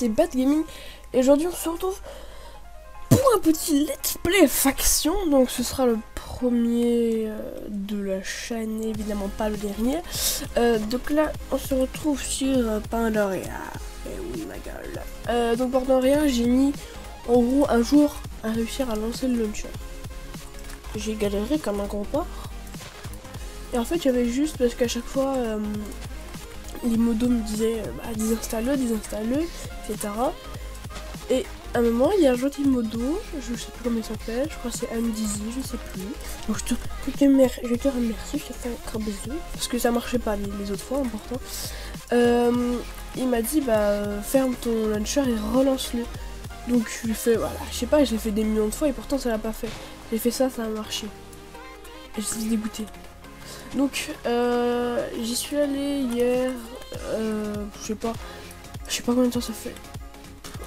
c'est Bad Gaming et aujourd'hui on se retrouve pour un petit let's play faction. Donc ce sera le premier de la chaîne, évidemment pas le dernier. Donc là on se retrouve sur Pandoria. Et oui ma gueule. Donc Pandoria, j'ai mis en gros un jour à réussir à lancer le launcher. J'ai galéré comme un gros porc. Et en fait j'avais juste parce qu'à chaque fois les modos me disaient désinstalle-le, etc. Et à un moment il y a un gentil modo, je sais plus comment il s'appelle, je crois que c'est Andizy, je sais plus. Donc je te remercie, je te fais un gros bisou. Parce que ça marchait pas les autres fois, important. Il m'a dit ferme ton launcher et relance-le. Donc je lui fais voilà, je sais pas, je l'ai fait des millions de fois et pourtant ça l'a pas fait. J'ai fait ça, ça a marché. Et je suis dégoûtée. Donc j'y suis allée hier, je sais pas combien de temps ça fait.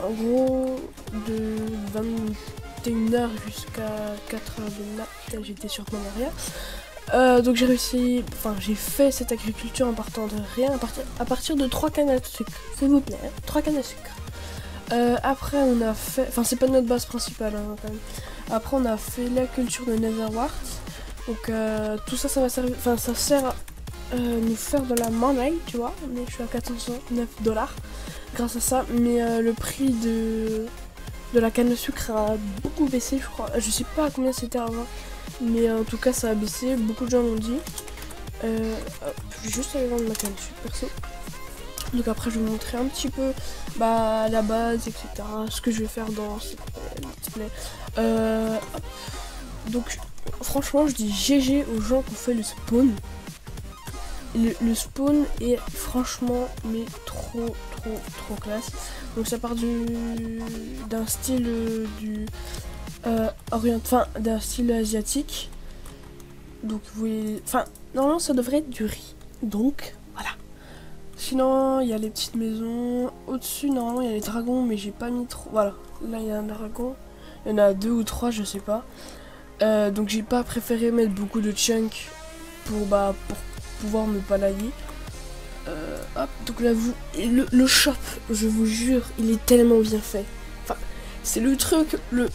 En gros de 21h jusqu'à 4h du mat, j'étais sur Pandoria. Donc j'ai réussi, j'ai fait cette agriculture en partant de rien, à partir de 3 cannes à sucre, s'il vous plaît, 3 cannes à sucre. Après on a fait, c'est pas notre base principale quand même. Après on a fait la culture de Netherwart. Donc tout ça, ça va servir, ça sert à nous faire de la monnaie, tu vois. Mais je suis à 409$ grâce à ça. Mais le prix de la canne à sucre a beaucoup baissé, je crois. Je sais pas à combien c'était avant, mais en tout cas ça a baissé. Beaucoup de gens l'ont dit. Je vais juste aller vendre ma canne à sucre perso. Donc après je vais vous montrer un petit peu la base, etc. Ce que je vais faire dans ce let's play. Donc franchement je dis GG aux gens qui ont fait le spawn. Le spawn est franchement mais trop classe. Donc ça part d'un style d'un style asiatique. Donc vous voyez, normalement ça devrait être du riz. Donc voilà. Sinon il y a les petites maisons. Au-dessus normalement il y a les dragons, mais j'ai pas mis trop. Voilà, là il y a un dragon. Il y en a 2 ou 3, je sais pas. Donc j'ai pas préféré mettre beaucoup de chunks pour pouvoir me balayer. Donc là le shop, je vous jure, il est tellement bien fait. C'est le truc, le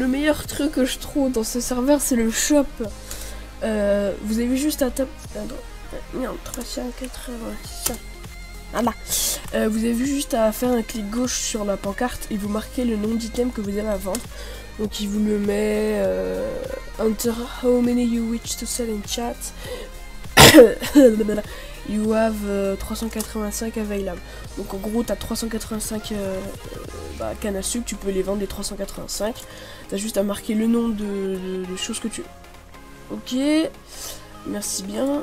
meilleur truc que je trouve dans ce serveur, c'est le shop. Vous avez juste à taper. Non, 386. Voilà. Vous avez juste à faire un clic gauche sur la pancarte et vous marquez le nom d'item que vous avez à vendre. Donc il vous le met enter how many you wish to sell in chat. You have 385 available. Donc en gros t'as 385 cannes à sucre, tu peux les vendre les 385. T'as juste à marquer le nom de choses que tu veux. Ok, merci bien.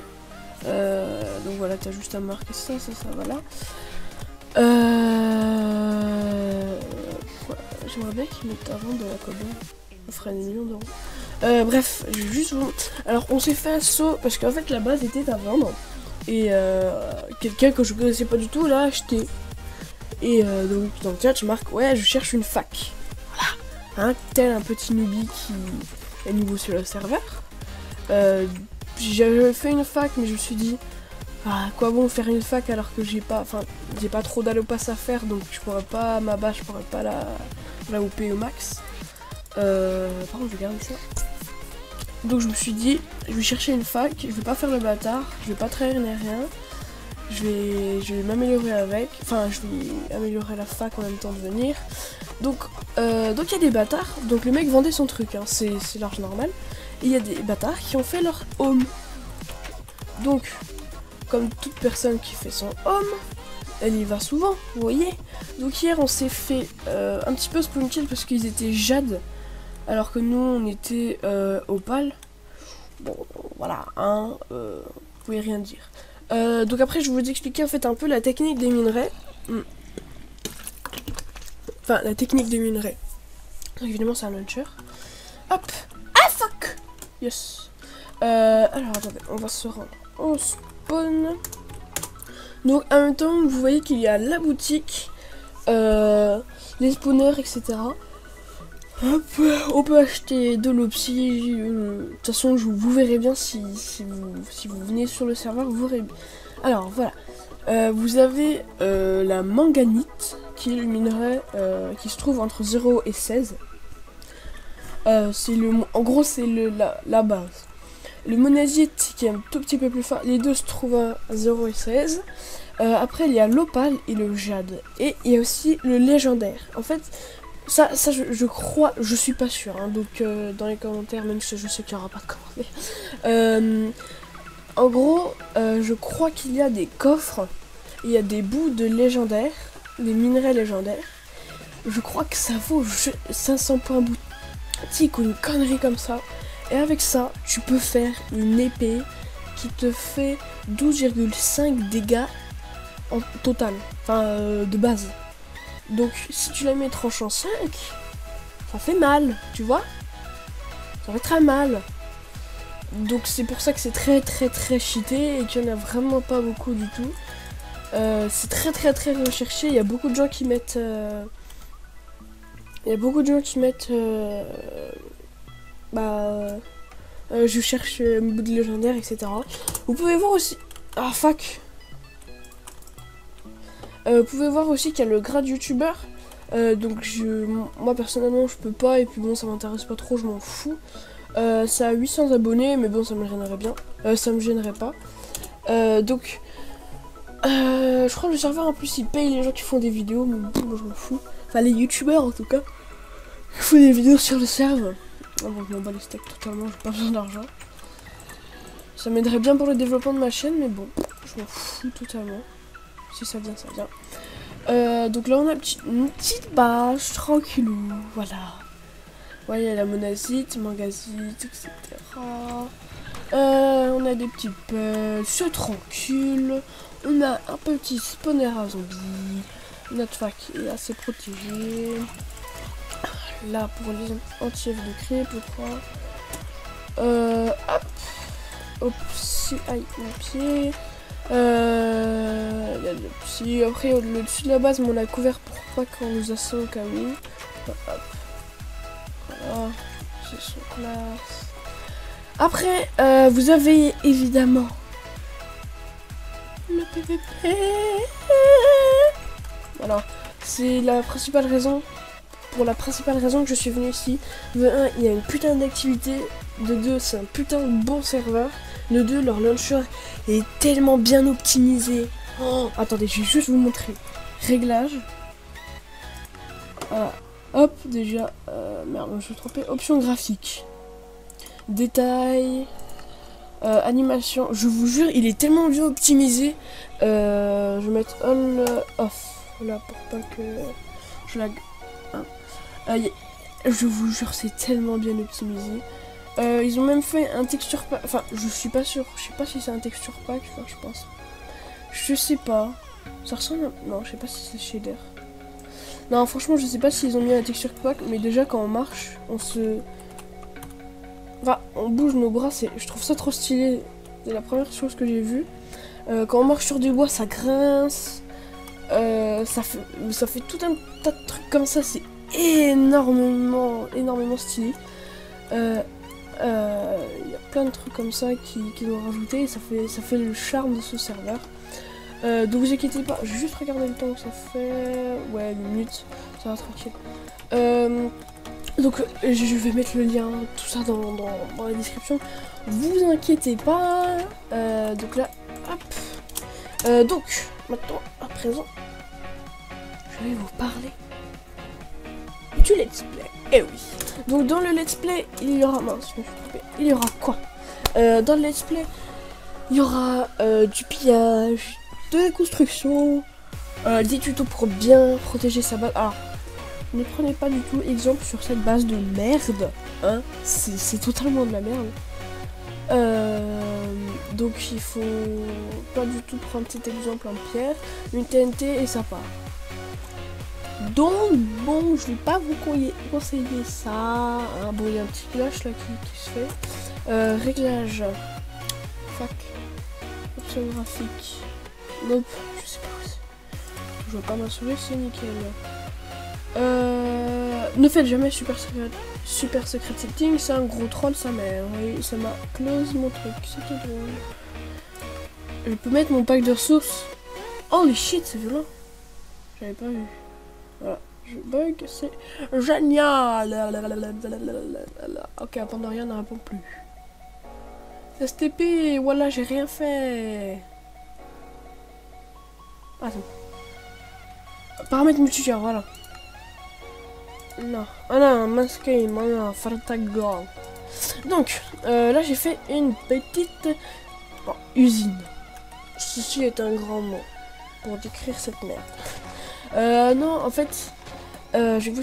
Donc voilà, t'as juste à marquer ça, voilà. J'aimerais bien qu'ils mettent à vendre de la cobble. On ferait des millions d'euros. Bref, je vais juste vous... Alors on s'est fait un saut parce qu'en fait la base était à vendre. Et quelqu'un que je connaissais pas du tout l'a acheté. Et donc dans le chat je marque ouais je cherche une fac. Voilà. Tel un petit newbie qui est nouveau sur le serveur. J'avais fait une fac mais je me suis dit quoi bon faire une fac alors que j'ai pas trop d'allopass à faire, donc je pourrais pas je pourrais pas la OP au max. Par contre je vais garder ça. Donc je me suis dit je vais chercher une fac, je vais pas faire le bâtard, je vais pas trahir ni rien, je vais m'améliorer avec, je vais améliorer la fac en même temps de venir. Donc il y a des bâtards, donc le mec vendait son truc, c'est large normal. Et il y a des bâtards qui ont fait leur home. Donc comme toute personne qui fait son home, elle y va souvent, vous voyez. Donc hier on s'est fait un petit peu spawn kill parce qu'ils étaient jade, alors que nous on était opale. Bon voilà, vous pouvez rien dire. Donc après je vais vous expliquer en fait un peu la technique des minerais. La technique des minerais. Donc évidemment c'est un launcher. Hop. Ah fuck. Yes. Alors attendez, on va se rendre au spawn. Donc en même temps vous voyez qu'il y a la boutique, les spawners, etc. Hop, on peut acheter de l'opsie. De toute façon vous verrez bien si vous venez sur le serveur, vous verrez bien. Alors voilà, Vous avez la manganite, qui est le minerai qui se trouve entre 0 et 16. En gros, c'est la base. Le monazite, qui est un tout petit peu plus fort, les deux se trouvent à 0 et 16. Après, il y a l'opale et le jade. Et il y a aussi le légendaire. En fait, ça je crois, je suis pas sûre. Hein, donc, dans les commentaires, même si je sais qu'il n'y aura pas de commentaires. En gros, je crois qu'il y a des coffres. Il y a des bouts de légendaire, des minerais légendaires. Je crois que ça vaut 500 points boutique ou une connerie comme ça. Et avec ça, tu peux faire une épée qui te fait 12,5 dégâts en total. Enfin, de base. Donc, si tu la mets tranchant 5, ça fait mal, tu vois? Ça fait très mal. Donc, c'est pour ça que c'est très cheaté et qu'il n'y en a vraiment pas beaucoup du tout. C'est très recherché. Il y a beaucoup de gens qui mettent... je cherche mes bouts de légendaire, etc. Vous pouvez voir aussi... Ah, fuck. Vous pouvez voir aussi qu'il y a le grade youtubeur. Donc, moi, personnellement, je peux pas. Et puis, bon, ça m'intéresse pas trop, je m'en fous. Ça a 800 abonnés, mais bon, ça me gênerait bien. Ça me gênerait pas. Donc... je crois que le serveur en plus il paye les gens qui font des vidéos, mais bon, moi je m'en fous. Enfin les youtubeurs en tout cas. Qui font des vidéos sur le serveur. Ah bon, je m'en bats les steaks totalement, j'ai pas besoin d'argent. Ça m'aiderait bien pour le développement de ma chaîne, mais bon, je m'en fous totalement. Si ça vient, ça vient. Donc là on a une petite bâche, tranquillou, voilà. Ouais, il y a la monazite, mangasite, etc. On a des petites pelles, c'est tranquille. On a un petit spawner à zombies. Notre fac est assez protégée. Là pour les anti-F de creep, je crois. Hop. Hop, si, aïe, mon pied. Il y a le petit. Après, le dessus de la base, mais on a couvert pour pas qu'on nous assaut au cas où. Hop. Voilà. C'est son classe. Après, vous avez évidemment le PVP. Voilà, c'est la principale raison. Pour la principale raison que je suis venu ici. De 1, il y a une putain d'activité. De 2, c'est un putain de bon serveur. De 2, leur launcher est tellement bien optimisé. Oh, attendez, je vais juste vous montrer. Réglage. Voilà. Hop, déjà. Merde, je me suis trompé. Option graphique. Détail. Animation. Je vous jure, il est tellement bien optimisé. Je vais mettre all off. Là, pour pas que je lag. Je vous jure, c'est tellement bien optimisé. Ils ont même fait un texture pack. Enfin, je suis pas sûr. Je sais pas si c'est un texture pack. Enfin, je pense. Je sais pas. Ça ressemble à... Non, je sais pas si c'est shader. Non, franchement, je sais pas s'ils ont mis un texture pack. Mais déjà, quand on marche, on se... Enfin, on bouge nos bras. Je trouve ça trop stylé. C'est la première chose que j'ai vue. Quand on marche sur du bois, ça grince. Ça fait tout un tas de trucs comme ça. C'est énormément stylé. Il y a plein de trucs comme ça qui doivent rajouter et ça fait le charme de ce serveur. Donc vous inquiétez pas, je vais juste regarder le temps que ça fait. Ouais, 1 minute, ça va tranquille. Donc je vais mettre le lien, tout ça dans la description. Vous inquiétez pas. Donc là, hop. Donc maintenant, à présent, je vais vous parler du let's play. Eh oui. Donc dans le let's play, il y aura... Mince, je me suis trompée. Il y aura quoi? Dans le let's play, il y aura du pillage, de la construction, des tutos pour bien protéger sa base. Alors, ne prenez pas du tout exemple sur cette base de merde. Hein, c'est totalement de la merde. Donc il faut pas du tout prendre cet exemple en pierre, une TNT et ça part. Donc bon, je vais pas vous conseiller ça. Hein. Bon, il y a un petit flash là qui se fait. Réglage. Fuck. Option graphique. Nope, je sais pas où c'est. Je vois pas ma souris, c'est nickel. Ne faites jamais super secret setting, c'est un gros troll sa mère. Oui, ça m'a close mon truc, c'était drôle. Je peux mettre mon pack de ressources. Holy shit, c'est violent. J'avais pas vu. Voilà. Je bug, c'est génial. Ok, Pandoria ne répond plus. STP, voilà, j'ai rien fait. Attends. Paramètres multijoueur, voilà. Non. Ah non, masqué, non, Fartagol. Donc, là j'ai fait une petite usine. Ceci est un grand mot pour décrire cette merde. Non, en fait, je vais vous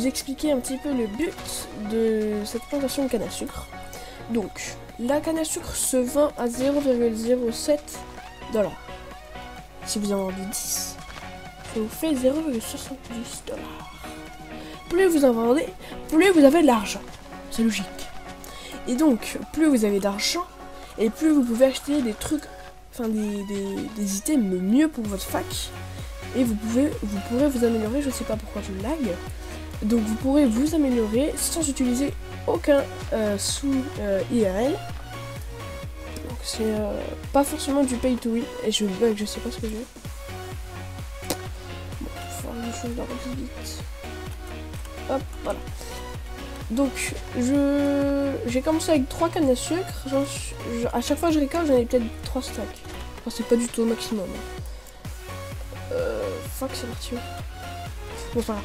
expliquer un petit peu le but de cette plantation de canne à sucre. Donc, la canne à sucre se vend à 0,07 $. Si vous en vendez 10, ça vous fait 0,70 $. Plus vous en vendez, plus vous avez de l'argent. C'est logique. Et donc, plus vous avez d'argent, et plus vous pouvez acheter des trucs, enfin des items mieux pour votre fac. Et vous pourrez vous améliorer, je sais pas pourquoi je lag. Donc vous pourrez vous améliorer sans utiliser aucun sous IRL. Donc c'est pas forcément du pay to win. Et je bug, je sais pas ce que j'ai. Bon, faut faire les choses un peu vite. Hop, voilà. Donc j'ai commencé avec 3 cannes à sucre. À chaque fois que je récolte, j'en ai peut-être 3 stacks. Enfin, c'est pas du tout au maximum. Fuck, c'est parti. Bon, voilà.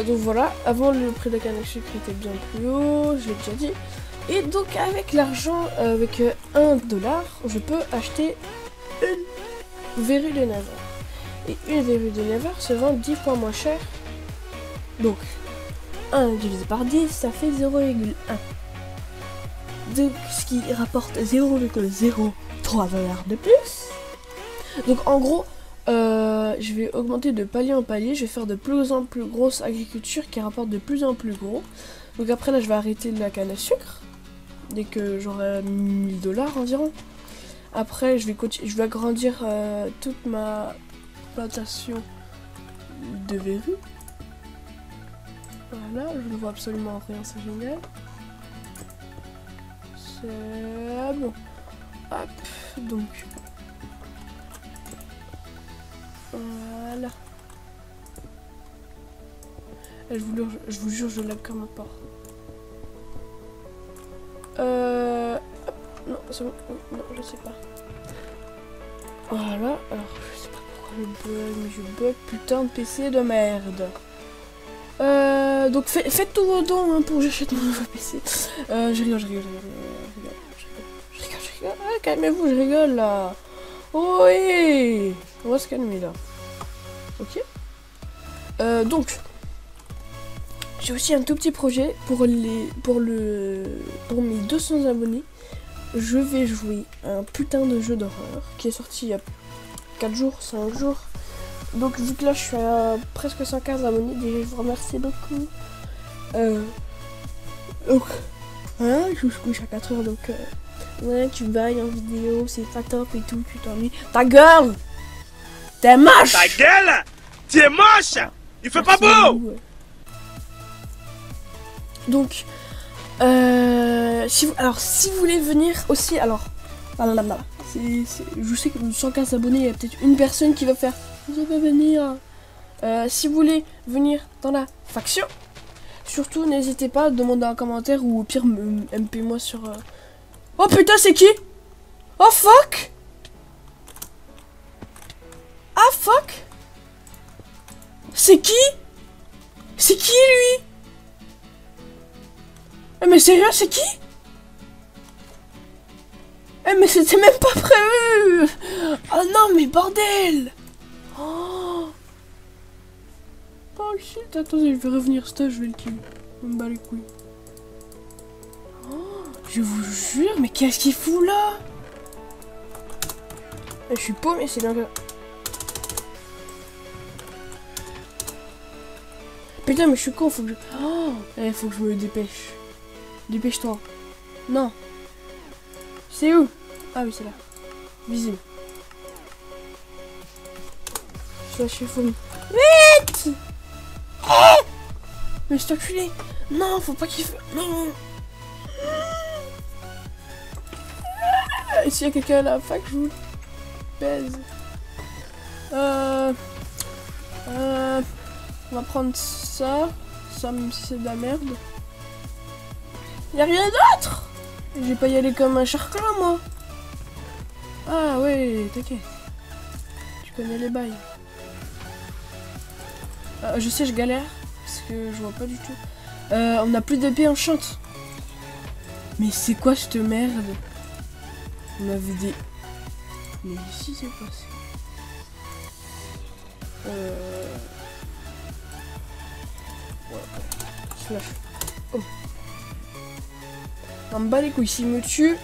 Donc voilà, avant le prix de la canne à sucre était bien plus haut, je l'ai déjà dit. Et donc avec l'argent, avec 1 $, je peux acheter une verrue de Nether. Et une verrue de Nether se vend 10 fois moins cher. Donc 1 divisé par 10, ça fait 0,1. Donc ce qui rapporte 0,03 $ de plus. Donc en gros, je vais augmenter de palier en palier, je vais faire de plus en plus grosse agriculture qui rapporte de plus en plus gros. Donc après là je vais arrêter la canne à sucre dès que j'aurai 1000 $ environ. Après je vais agrandir toute ma plantation de verrues. Voilà, je ne vois absolument rien, c'est génial. C'est bon. Hop, donc voilà. Et je vous jure, je lag comme un porc. Hop, non, c'est bon. Non, je sais pas. Voilà, alors je sais pas pourquoi je bug, mais je bug, putain de PC de merde. Donc faites tous vos dons hein, pour que j'achète mon nouveau PC. Je rigole. Ah, calmez-vous, je rigole là. Oh oui, on va se calmer là. Ok. Donc j'ai aussi un tout petit projet pour mes 200 abonnés. Je vais jouer un putain de jeu d'horreur qui est sorti il y a 4 jours, 5 jours. Donc vu que là je suis à presque 115 abonnés, déjà je vous remercie beaucoup. Donc hein, je me couche à 4 heures, donc ouais, tu bailles en vidéo, c'est pas top et tout, tu t'ennuies. Ta gueule! T'es moche! Ta gueule! Tu es moche! Il fait pas beau! Ouais. Donc si vous voulez venir aussi, alors je sais que 115 abonnés, il y a peut-être une personne qui va faire je vais venir. Si vous voulez venir dans la faction, surtout n'hésitez pas à demander un commentaire ou au pire MP moi sur Oh putain, c'est qui? Oh fuck! Ah fuck! C'est qui? C'est qui lui? Mais sérieux, c'est qui? Mais c'était même pas prévu! Oh non, mais bordel! Oh shit, attendez, je vais revenir stage, je vais le tuer. Je me bats les couilles. Oh, je vous jure, mais qu'est-ce qu'il fout là? Je suis paumé, c'est dingue. Putain, mais je suis con, faut que je... Oh, faut que je me dépêche. Dépêche-toi. Non. C'est où? Ah oui, c'est là. Visible. Je suis fourmi. Vite! Oh! Mais je t'enculé. Non, faut pas qu'il fasse... Non. S'il y a quelqu'un à la fac, je vous baise. On va prendre ça. Ça, même si c'est de la merde. Y'a rien d'autre. Je vais pas y aller comme un charclin, moi. Ah ouais, t'inquiète. Tu connais les bails. Je sais, je galère. Parce que je vois pas du tout. On a plus d'épée enchante. Mais c'est quoi cette merde? On avait des... Mais ici c'est passé. Ouais. Slash. Oh. On me bat les couilles. S'il me tue,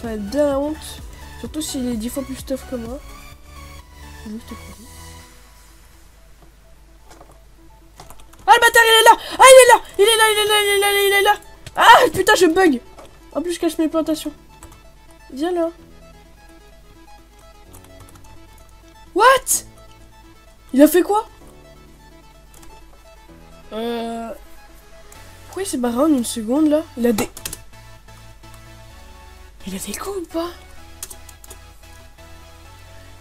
ça va être de la honte. Surtout s'il est 10 fois plus stuff que moi. Juste ah le bâtard il est là. Ah il est là. Il est là, il est là, il est là, il est là. Ah putain je bug. En plus je cache mes plantations. Viens là. What? Il a fait quoi? Pourquoi il s'est barré en une seconde là? Il a des coups ou pas?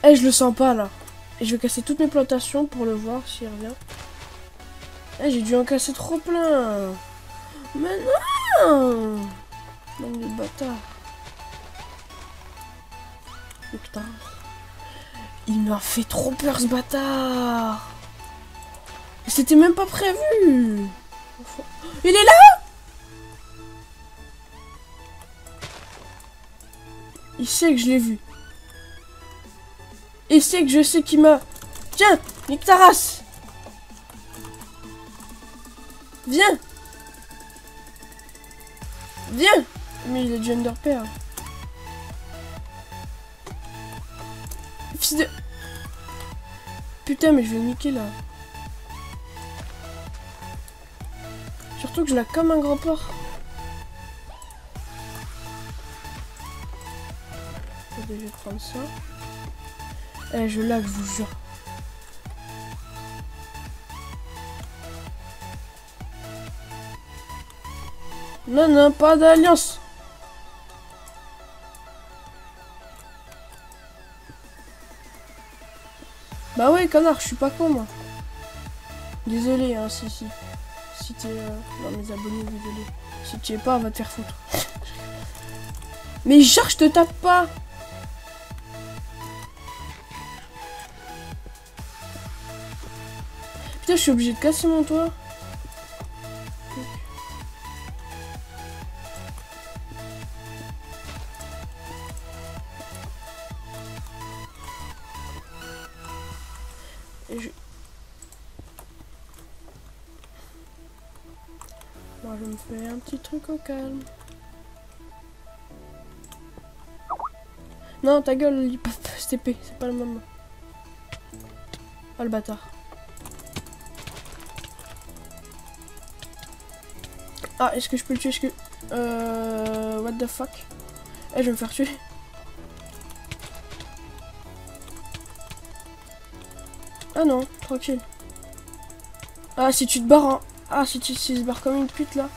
Eh je le sens pas là. Et je vais casser toutes mes plantations pour le voir s'il revient. Eh j'ai dû en casser trop plein. Mais non. Manque de bâtard. Putain. Il m'a fait trop peur ce bâtard. C'était même pas prévu. Il est là. Il sait que je l'ai vu. Il sait que je sais qu'il m'a... Tiens, nique ta race. Viens. Viens. Mais il est du underpair. Fils de... Putain, mais je vais le niquer là. Surtout que je l'ai comme un grand porc. Je vais prendre ça. Eh, je lag, je vous jure. Non, non, pas d'alliance. Bah ouais, connard, je suis pas con, moi. Désolé, hein, si t'es dans mes abonnés, désolé. Si tu es pas, on va te faire foutre. Mais genre, je te tape pas. Putain, je suis obligé de casser mon toit. Et je... Moi, je me fais un petit truc au calme. Non, ta gueule, il peut c'est pas le moment. Ah, le bâtard. Ah, est-ce que je peux le tuer? Est-ce que... what the fuck? Eh, je vais me faire tuer. Ah non, tranquille. Ah, si tu te barres en... Ah, si tu te barres comme une pute, là.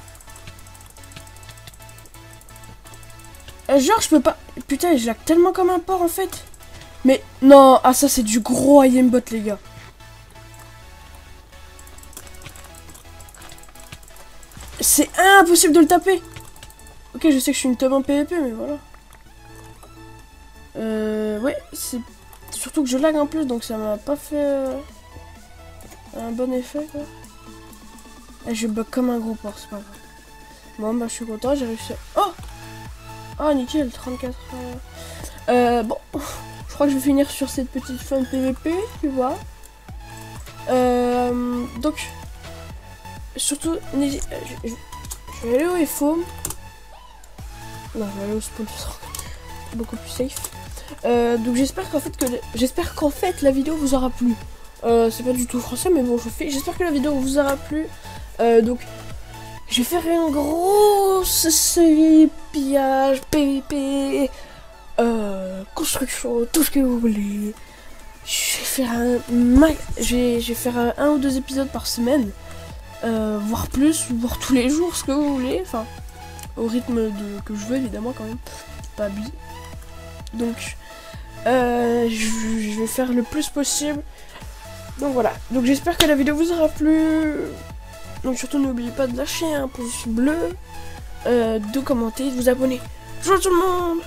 Genre, je peux pas... Putain, je lag tellement comme un porc, en fait. Mais, non. Ah, ça, c'est du gros aimbot, les gars. C'est impossible de le taper. Ok, je sais que je suis une teub en PvP, mais voilà. Ouais, c'est... Surtout que je lag en plus, donc ça m'a pas fait un bon effet, quoi. Et je bug comme un gros porc, c'est pas grave. Bon, bah je suis content, j'ai réussi à... Oh! Ah, nickel, 34... bon, je crois que je vais finir sur cette petite fin de PvP, tu vois. Donc... Surtout, je vais aller au FO. Non, je vais aller au spawn, beaucoup plus safe. Donc j'espère qu'en fait la vidéo vous aura plu. C'est pas du tout français, mais bon, j'espère que la vidéo vous aura plu. Donc je vais faire une grosse série pillage, PVP, construction, tout ce que vous voulez. Je vais faire un ou deux épisodes par semaine, voire plus, voire tous les jours, ce que vous voulez. Enfin, au rythme que je veux, évidemment, quand même, pas abusé. Donc Je vais faire le plus possible. Donc voilà, donc j'espère que la vidéo vous aura plu. Donc surtout n'oubliez pas de lâcher un pouce bleu, de commenter, de vous abonner. Bonjour tout le monde.